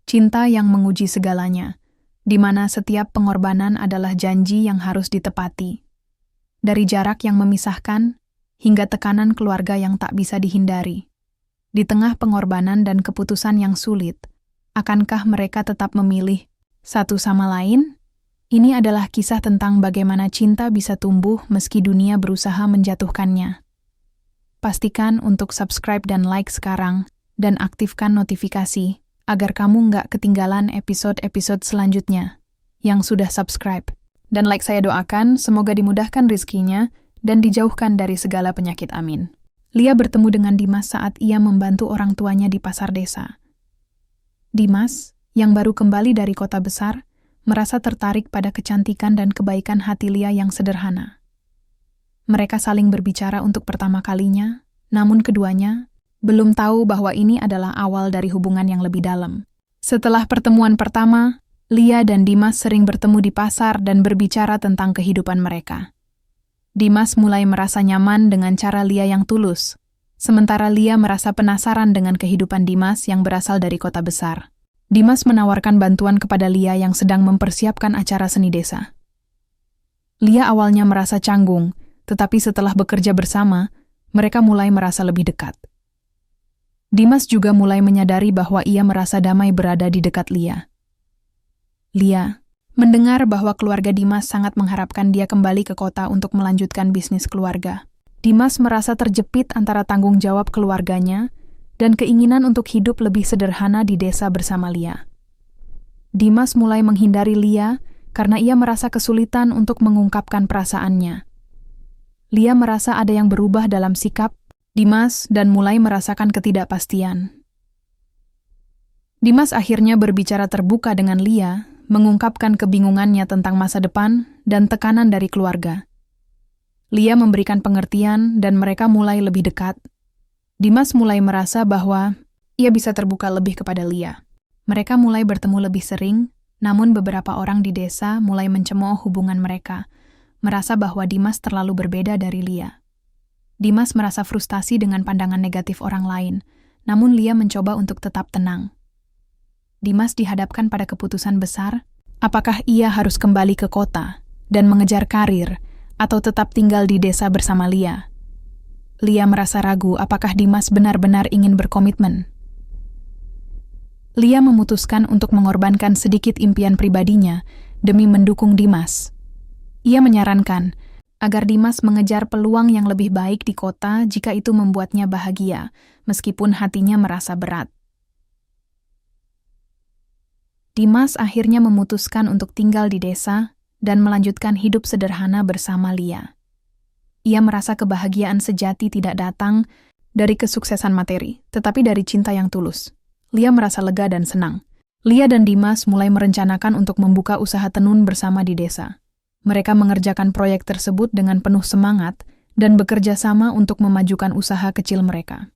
cinta yang menguji segalanya, di mana setiap pengorbanan adalah janji yang harus ditepati. Dari jarak yang memisahkan, hingga tekanan keluarga yang tak bisa dihindari. Di tengah pengorbanan dan keputusan yang sulit, akankah mereka tetap memilih satu sama lain? Ini adalah kisah tentang bagaimana cinta bisa tumbuh meski dunia berusaha menjatuhkannya. Pastikan untuk subscribe dan like sekarang, dan aktifkan notifikasi, agar kamu nggak ketinggalan episode-episode selanjutnya. Yang sudah subscribe dan like saya doakan, semoga dimudahkan rizkinya dan dijauhkan dari segala penyakit, amin. Lia bertemu dengan Dimas saat ia membantu orang tuanya di pasar desa. Dimas, yang baru kembali dari kota besar, merasa tertarik pada kecantikan dan kebaikan hati Lia yang sederhana. Mereka saling berbicara untuk pertama kalinya, namun keduanya belum tahu bahwa ini adalah awal dari hubungan yang lebih dalam. Setelah pertemuan pertama, Lia dan Dimas sering bertemu di pasar dan berbicara tentang kehidupan mereka. Dimas mulai merasa nyaman dengan cara Lia yang tulus, sementara Lia merasa penasaran dengan kehidupan Dimas yang berasal dari kota besar. Dimas menawarkan bantuan kepada Lia yang sedang mempersiapkan acara seni desa. Lia awalnya merasa canggung, tetapi setelah bekerja bersama, mereka mulai merasa lebih dekat. Dimas juga mulai menyadari bahwa ia merasa damai berada di dekat Lia. Lia mendengar bahwa keluarga Dimas sangat mengharapkan dia kembali ke kota untuk melanjutkan bisnis keluarga. Dimas merasa terjepit antara tanggung jawab keluarganya dan keinginan untuk hidup lebih sederhana di desa bersama Lia. Dimas mulai menghindari Lia karena ia merasa kesulitan untuk mengungkapkan perasaannya. Lia merasa ada yang berubah dalam sikap Dimas dan mulai merasakan ketidakpastian. Dimas akhirnya berbicara terbuka dengan Lia, mengungkapkan kebingungannya tentang masa depan dan tekanan dari keluarga. Lia memberikan pengertian dan mereka mulai lebih dekat. Dimas mulai merasa bahwa ia bisa terbuka lebih kepada Lia. Mereka mulai bertemu lebih sering, namun beberapa orang di desa mulai mencemooh hubungan mereka, merasa bahwa Dimas terlalu berbeda dari Lia. Dimas merasa frustasi dengan pandangan negatif orang lain, namun Lia mencoba untuk tetap tenang. Dimas dihadapkan pada keputusan besar, apakah ia harus kembali ke kota dan mengejar karir, atau tetap tinggal di desa bersama Lia. Lia merasa ragu apakah Dimas benar-benar ingin berkomitmen. Lia memutuskan untuk mengorbankan sedikit impian pribadinya demi mendukung Dimas. Ia menyarankan agar Dimas mengejar peluang yang lebih baik di kota jika itu membuatnya bahagia, meskipun hatinya merasa berat. Dimas akhirnya memutuskan untuk tinggal di desa dan melanjutkan hidup sederhana bersama Lia. Ia merasa kebahagiaan sejati tidak datang dari kesuksesan materi, tetapi dari cinta yang tulus. Lia merasa lega dan senang. Lia dan Dimas mulai merencanakan untuk membuka usaha tenun bersama di desa. Mereka mengerjakan proyek tersebut dengan penuh semangat dan bekerja sama untuk memajukan usaha kecil mereka.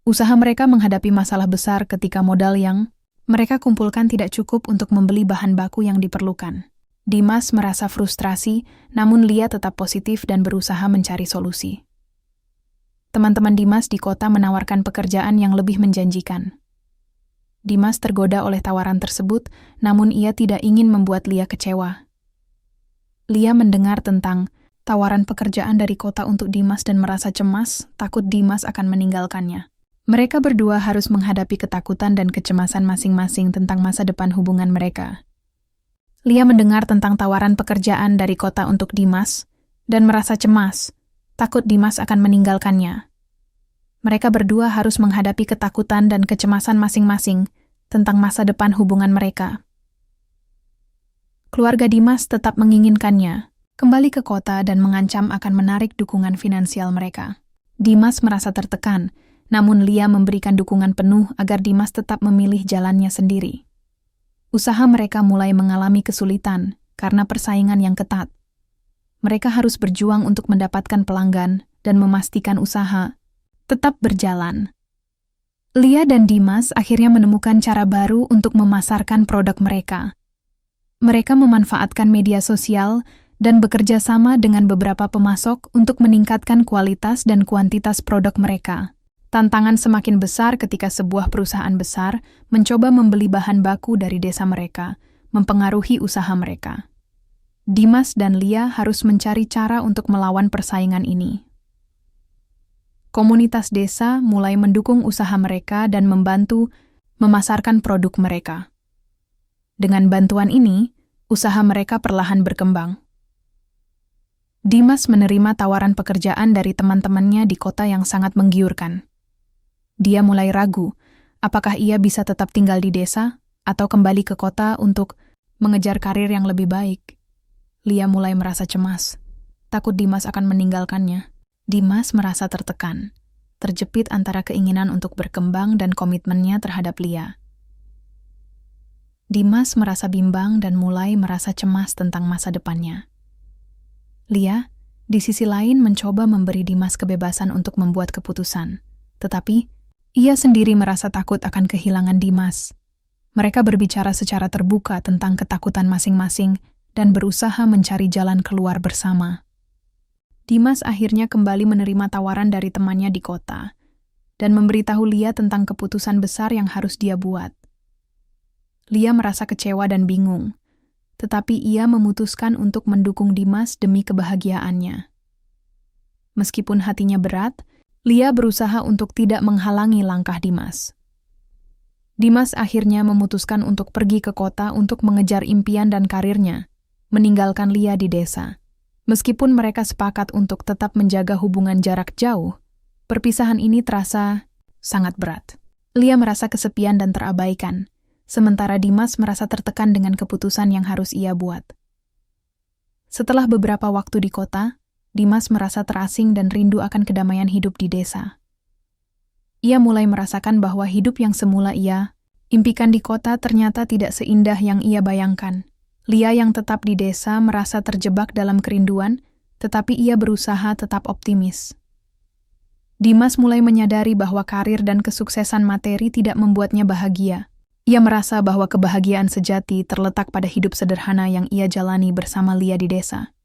Usaha mereka menghadapi masalah besar ketika modal yang mereka kumpulkan tidak cukup untuk membeli bahan baku yang diperlukan. Dimas merasa frustrasi, namun Lia tetap positif dan berusaha mencari solusi. Teman-teman Dimas di kota menawarkan pekerjaan yang lebih menjanjikan. Dimas tergoda oleh tawaran tersebut, namun ia tidak ingin membuat Lia kecewa. Lia mendengar tentang tawaran pekerjaan dari kota untuk Dimas dan merasa cemas, takut Dimas akan meninggalkannya. Mereka berdua harus menghadapi ketakutan dan kecemasan masing-masing tentang masa depan hubungan mereka. Lia mendengar tentang tawaran pekerjaan dari kota untuk Dimas dan merasa cemas, takut Dimas akan meninggalkannya. Mereka berdua harus menghadapi ketakutan dan kecemasan masing-masing tentang masa depan hubungan mereka. Keluarga Dimas tetap menginginkannya kembali ke kota dan mengancam akan menarik dukungan finansial mereka. Dimas merasa tertekan, namun Lia memberikan dukungan penuh agar Dimas tetap memilih jalannya sendiri. Usaha mereka mulai mengalami kesulitan karena persaingan yang ketat. Mereka harus berjuang untuk mendapatkan pelanggan dan memastikan usaha tetap berjalan. Lia dan Dimas akhirnya menemukan cara baru untuk memasarkan produk mereka. Mereka memanfaatkan media sosial dan bekerja sama dengan beberapa pemasok untuk meningkatkan kualitas dan kuantitas produk mereka. Tantangan semakin besar ketika sebuah perusahaan besar mencoba membeli bahan baku dari desa mereka, mempengaruhi usaha mereka. Dimas dan Lia harus mencari cara untuk melawan persaingan ini. Komunitas desa mulai mendukung usaha mereka dan membantu memasarkan produk mereka. Dengan bantuan ini, usaha mereka perlahan berkembang. Dimas menerima tawaran pekerjaan dari teman-temannya di kota yang sangat menggiurkan. Dia mulai ragu, apakah ia bisa tetap tinggal di desa atau kembali ke kota untuk mengejar karir yang lebih baik. Lia mulai merasa cemas, takut Dimas akan meninggalkannya. Dimas merasa tertekan, terjepit antara keinginan untuk berkembang dan komitmennya terhadap Lia. Dimas merasa bimbang dan mulai merasa cemas tentang masa depannya. Lia, di sisi lain, mencoba memberi Dimas kebebasan untuk membuat keputusan, tetapi ia sendiri merasa takut akan kehilangan Dimas. Mereka berbicara secara terbuka tentang ketakutan masing-masing dan berusaha mencari jalan keluar bersama. Dimas akhirnya kembali menerima tawaran dari temannya di kota dan memberitahu Lia tentang keputusan besar yang harus dia buat. Lia merasa kecewa dan bingung, tetapi ia memutuskan untuk mendukung Dimas demi kebahagiaannya. Meskipun hatinya berat, Lia berusaha untuk tidak menghalangi langkah Dimas. Dimas akhirnya memutuskan untuk pergi ke kota untuk mengejar impian dan karirnya, meninggalkan Lia di desa. Meskipun mereka sepakat untuk tetap menjaga hubungan jarak jauh, perpisahan ini terasa sangat berat. Lia merasa kesepian dan terabaikan, sementara Dimas merasa tertekan dengan keputusan yang harus ia buat. Setelah beberapa waktu di kota, Dimas merasa terasing dan rindu akan kedamaian hidup di desa. Ia mulai merasakan bahwa hidup yang semula ia impikan di kota ternyata tidak seindah yang ia bayangkan. Lia yang tetap di desa merasa terjebak dalam kerinduan, tetapi ia berusaha tetap optimis. Dimas mulai menyadari bahwa karir dan kesuksesan materi tidak membuatnya bahagia. Ia merasa bahwa kebahagiaan sejati terletak pada hidup sederhana yang ia jalani bersama Lia di desa.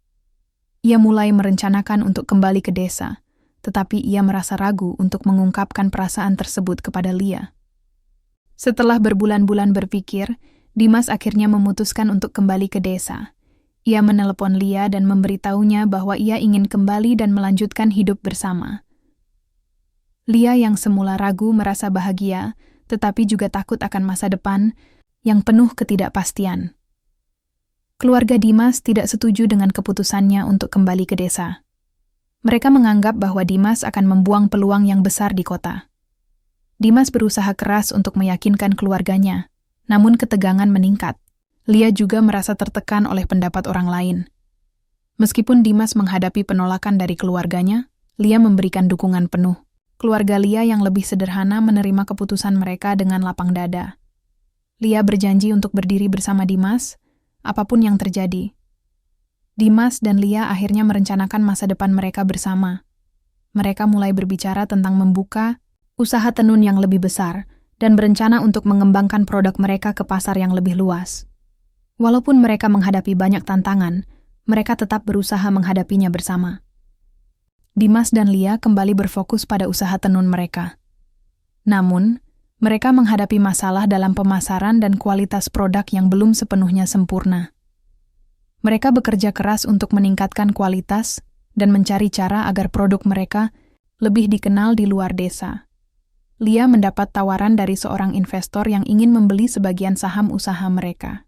Ia mulai merencanakan untuk kembali ke desa, tetapi ia merasa ragu untuk mengungkapkan perasaan tersebut kepada Lia. Setelah berbulan-bulan berpikir, Dimas akhirnya memutuskan untuk kembali ke desa. Ia menelepon Lia dan memberitahunya bahwa ia ingin kembali dan melanjutkan hidup bersama. Lia yang semula ragu merasa bahagia, tetapi juga takut akan masa depan yang penuh ketidakpastian. Keluarga Dimas tidak setuju dengan keputusannya untuk kembali ke desa. Mereka menganggap bahwa Dimas akan membuang peluang yang besar di kota. Dimas berusaha keras untuk meyakinkan keluarganya, namun ketegangan meningkat. Lia juga merasa tertekan oleh pendapat orang lain. Meskipun Dimas menghadapi penolakan dari keluarganya, Lia memberikan dukungan penuh. Keluarga Lia yang lebih sederhana menerima keputusan mereka dengan lapang dada. Lia berjanji untuk berdiri bersama Dimas, apapun yang terjadi. Dimas dan Lia akhirnya merencanakan masa depan mereka bersama. Mereka mulai berbicara tentang membuka usaha tenun yang lebih besar dan berencana untuk mengembangkan produk mereka ke pasar yang lebih luas. Walaupun mereka menghadapi banyak tantangan, mereka tetap berusaha menghadapinya bersama. Dimas dan Lia kembali berfokus pada usaha tenun mereka. Namun, mereka menghadapi masalah dalam pemasaran dan kualitas produk yang belum sepenuhnya sempurna. Mereka bekerja keras untuk meningkatkan kualitas dan mencari cara agar produk mereka lebih dikenal di luar desa. Lia mendapat tawaran dari seorang investor yang ingin membeli sebagian saham usaha mereka.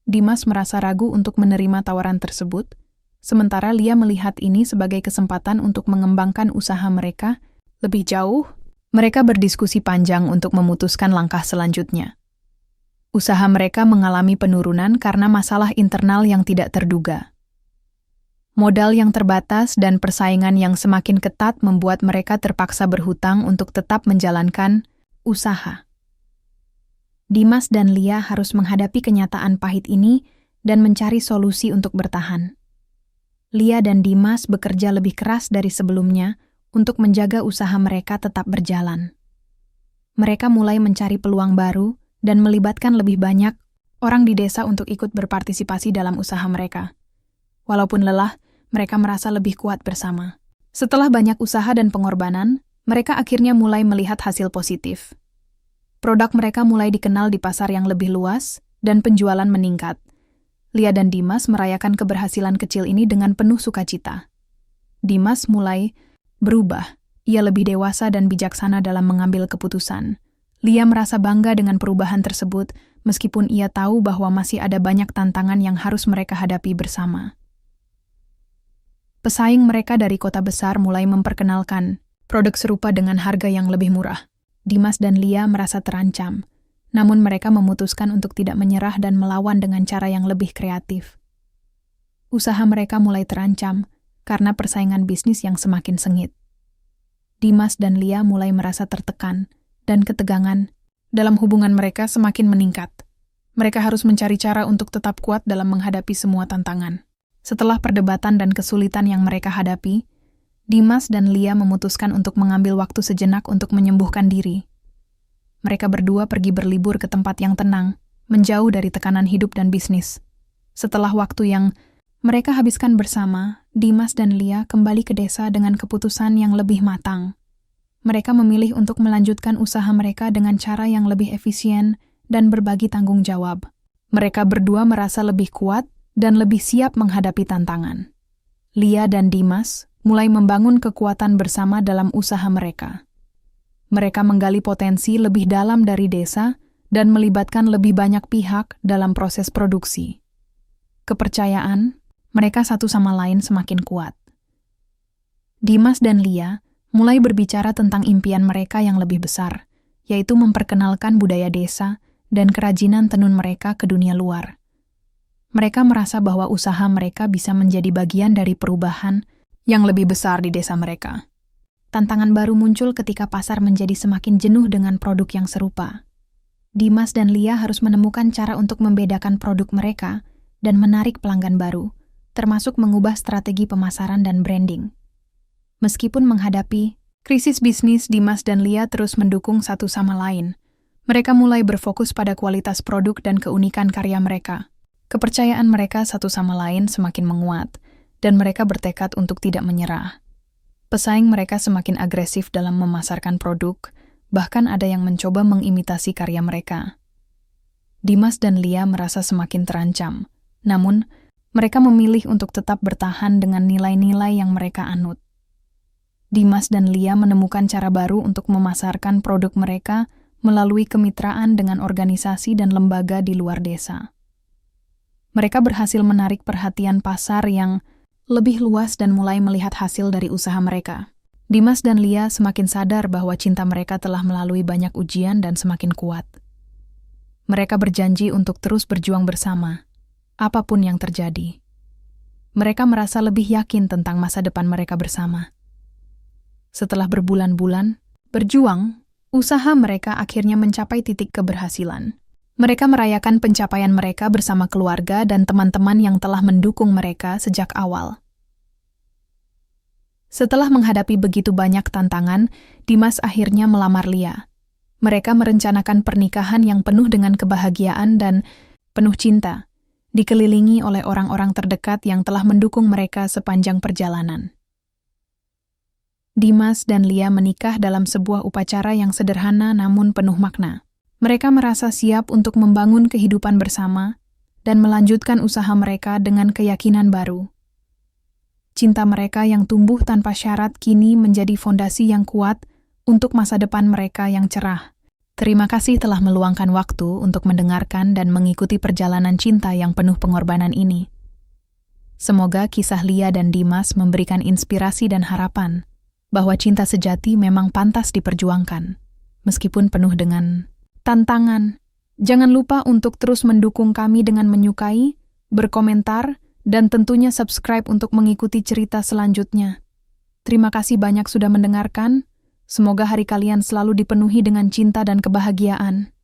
Dimas merasa ragu untuk menerima tawaran tersebut, sementara Lia melihat ini sebagai kesempatan untuk mengembangkan usaha mereka lebih jauh. Mereka berdiskusi panjang untuk memutuskan langkah selanjutnya. Usaha mereka mengalami penurunan karena masalah internal yang tidak terduga. Modal yang terbatas dan persaingan yang semakin ketat membuat mereka terpaksa berhutang untuk tetap menjalankan usaha. Dimas dan Lia harus menghadapi kenyataan pahit ini dan mencari solusi untuk bertahan. Lia dan Dimas bekerja lebih keras dari sebelumnya untuk menjaga usaha mereka tetap berjalan. Mereka mulai mencari peluang baru dan melibatkan lebih banyak orang di desa untuk ikut berpartisipasi dalam usaha mereka. Walaupun lelah, mereka merasa lebih kuat bersama. Setelah banyak usaha dan pengorbanan, mereka akhirnya mulai melihat hasil positif. Produk mereka mulai dikenal di pasar yang lebih luas, dan penjualan meningkat. Lia dan Dimas merayakan keberhasilan kecil ini dengan penuh sukacita. Dimas mulai berubah. Ia lebih dewasa dan bijaksana dalam mengambil keputusan. Lia merasa bangga dengan perubahan tersebut, meskipun ia tahu bahwa masih ada banyak tantangan yang harus mereka hadapi bersama. Pesaing mereka dari kota besar mulai memperkenalkan produk serupa dengan harga yang lebih murah. Dimas dan Lia merasa terancam, namun mereka memutuskan untuk tidak menyerah dan melawan dengan cara yang lebih kreatif. Usaha mereka mulai terancam karena persaingan bisnis yang semakin sengit. Dimas dan Lia mulai merasa tertekan, dan ketegangan dalam hubungan mereka semakin meningkat. Mereka harus mencari cara untuk tetap kuat dalam menghadapi semua tantangan. Setelah perdebatan dan kesulitan yang mereka hadapi, Dimas dan Lia memutuskan untuk mengambil waktu sejenak untuk menyembuhkan diri. Mereka berdua pergi berlibur ke tempat yang tenang, menjauh dari tekanan hidup dan bisnis. Setelah waktu yang mereka habiskan bersama, Dimas dan Lia kembali ke desa dengan keputusan yang lebih matang. Mereka memilih untuk melanjutkan usaha mereka dengan cara yang lebih efisien dan berbagi tanggung jawab. Mereka berdua merasa lebih kuat dan lebih siap menghadapi tantangan. Lia dan Dimas mulai membangun kekuatan bersama dalam usaha mereka. Mereka menggali potensi lebih dalam dari desa dan melibatkan lebih banyak pihak dalam proses produksi. Kepercayaan mereka satu sama lain semakin kuat. Dimas dan Lia mulai berbicara tentang impian mereka yang lebih besar, yaitu memperkenalkan budaya desa dan kerajinan tenun mereka ke dunia luar. Mereka merasa bahwa usaha mereka bisa menjadi bagian dari perubahan yang lebih besar di desa mereka. Tantangan baru muncul ketika pasar menjadi semakin jenuh dengan produk yang serupa. Dimas dan Lia harus menemukan cara untuk membedakan produk mereka dan menarik pelanggan baru, termasuk mengubah strategi pemasaran dan branding. Meskipun menghadapi krisis bisnis, Dimas dan Lia terus mendukung satu sama lain. Mereka mulai berfokus pada kualitas produk dan keunikan karya mereka. Kepercayaan mereka satu sama lain semakin menguat, dan mereka bertekad untuk tidak menyerah. Pesaing mereka semakin agresif dalam memasarkan produk, bahkan ada yang mencoba mengimitasi karya mereka. Dimas dan Lia merasa semakin terancam, namun mereka memilih untuk tetap bertahan dengan nilai-nilai yang mereka anut. Dimas dan Lia menemukan cara baru untuk memasarkan produk mereka melalui kemitraan dengan organisasi dan lembaga di luar desa. Mereka berhasil menarik perhatian pasar yang lebih luas dan mulai melihat hasil dari usaha mereka. Dimas dan Lia semakin sadar bahwa cinta mereka telah melalui banyak ujian dan semakin kuat. Mereka berjanji untuk terus berjuang bersama, apapun yang terjadi. Mereka merasa lebih yakin tentang masa depan mereka bersama. Setelah berbulan-bulan berjuang, usaha mereka akhirnya mencapai titik keberhasilan. Mereka merayakan pencapaian mereka bersama keluarga dan teman-teman yang telah mendukung mereka sejak awal. Setelah menghadapi begitu banyak tantangan, Dimas akhirnya melamar Lia. Mereka merencanakan pernikahan yang penuh dengan kebahagiaan dan penuh cinta, dikelilingi oleh orang-orang terdekat yang telah mendukung mereka sepanjang perjalanan. Dimas dan Lia menikah dalam sebuah upacara yang sederhana namun penuh makna. Mereka merasa siap untuk membangun kehidupan bersama dan melanjutkan usaha mereka dengan keyakinan baru. Cinta mereka yang tumbuh tanpa syarat kini menjadi fondasi yang kuat untuk masa depan mereka yang cerah. Terima kasih telah meluangkan waktu untuk mendengarkan dan mengikuti perjalanan cinta yang penuh pengorbanan ini. Semoga kisah Lia dan Dimas memberikan inspirasi dan harapan bahwa cinta sejati memang pantas diperjuangkan, meskipun penuh dengan tantangan. Jangan lupa untuk terus mendukung kami dengan menyukai, berkomentar, dan tentunya subscribe untuk mengikuti cerita selanjutnya. Terima kasih banyak sudah mendengarkan. Semoga hari kalian selalu dipenuhi dengan cinta dan kebahagiaan.